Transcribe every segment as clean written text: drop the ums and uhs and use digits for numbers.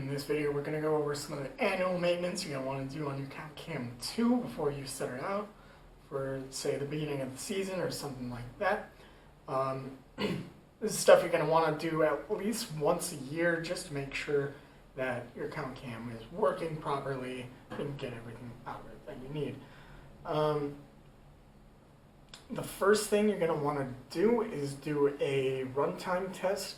In this video, we're going to go over some of the annual maintenance you're going to want to do on your countCAM2 before you set it out for, say, the beginning of the season or something like that. This is stuff you're going to want to do at least once a year just to make sure that your countCAM is working properly and get everything out of it that you need. The first thing you're going to want to do is do a runtime test.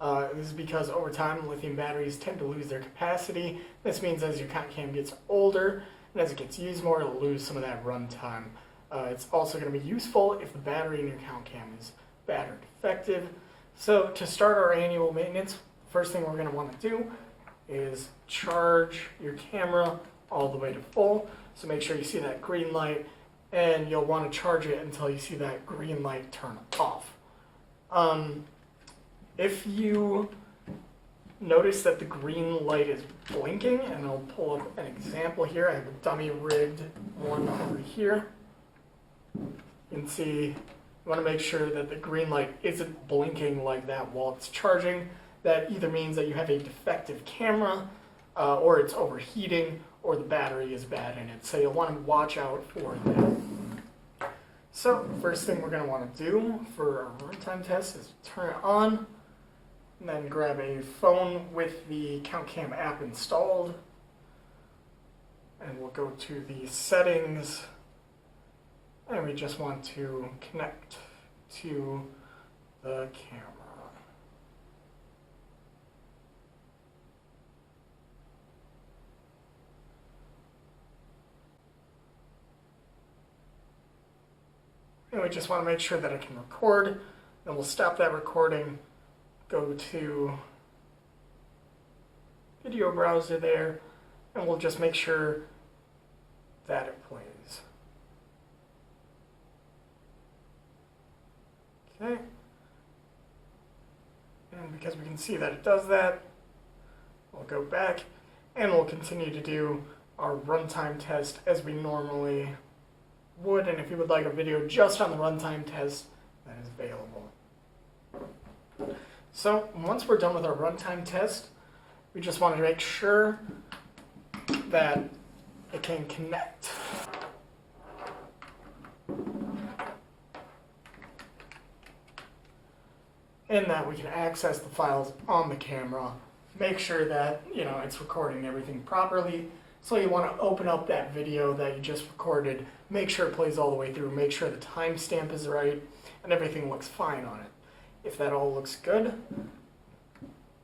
This is because over time, lithium batteries tend to lose their capacity. This means as your countCAM gets older and as it gets used more, it'll lose some of that runtime. It's also going to be useful if the battery in your countCAM is bad or defective. So to start our annual maintenance, first thing we're going to want to do is charge your camera all the way to full. So make sure you see that green light, and you'll want to charge it until you see that green light turn off. If you notice that the green light is blinking, and I'll pull up an example here. I have a dummy rigged one over here. You can see you want to make sure that the green light isn't blinking like that while it's charging. That either means that you have a defective camera, or it's overheating, or the battery is bad in it. So you'll want to watch out for that. So first thing we're going to want to do for our runtime test is turn it on, and then grab a phone with the countCAM app installed, and we'll go to the settings, and we just want to connect to the camera. And we just want to make sure that it can record. Then we'll stop that recording, go to video browser there, and we'll just make sure that it plays. Okay. And because we can see that it does that, we'll go back and we'll continue to do our runtime test as we normally would. And if you would like a video just on the runtime test, that is available. So once we're done with our runtime test, we just want to make sure that it can connect. And that we can access the files on the camera. Make sure that, it's recording everything properly. So you want to open up that video that you just recorded, make sure it plays all the way through, make sure the timestamp is right, and everything looks fine on it. If that all looks good,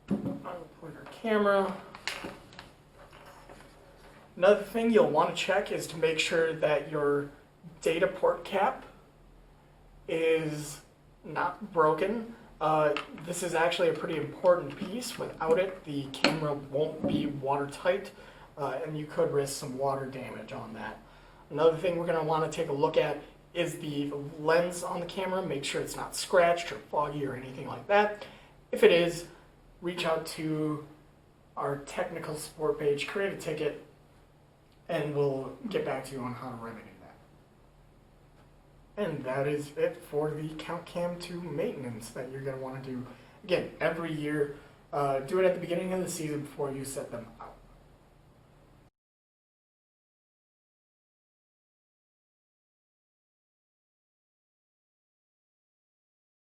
unplug our camera. Another thing you'll want to check is to make sure that your data port cap is not broken. This is actually a pretty important piece. Without it, the camera won't be watertight, and you could risk some water damage on that. Another thing we're going to want to take a look at is the lens on the camera. Make sure it's not scratched or foggy or anything like that. If it is, reach out to our technical support page, create a ticket, and we'll get back to you on how to remedy that. And that is it for the countCAM2 maintenance that you're going to want to do. Again, every year, do it at the beginning of the season before you set them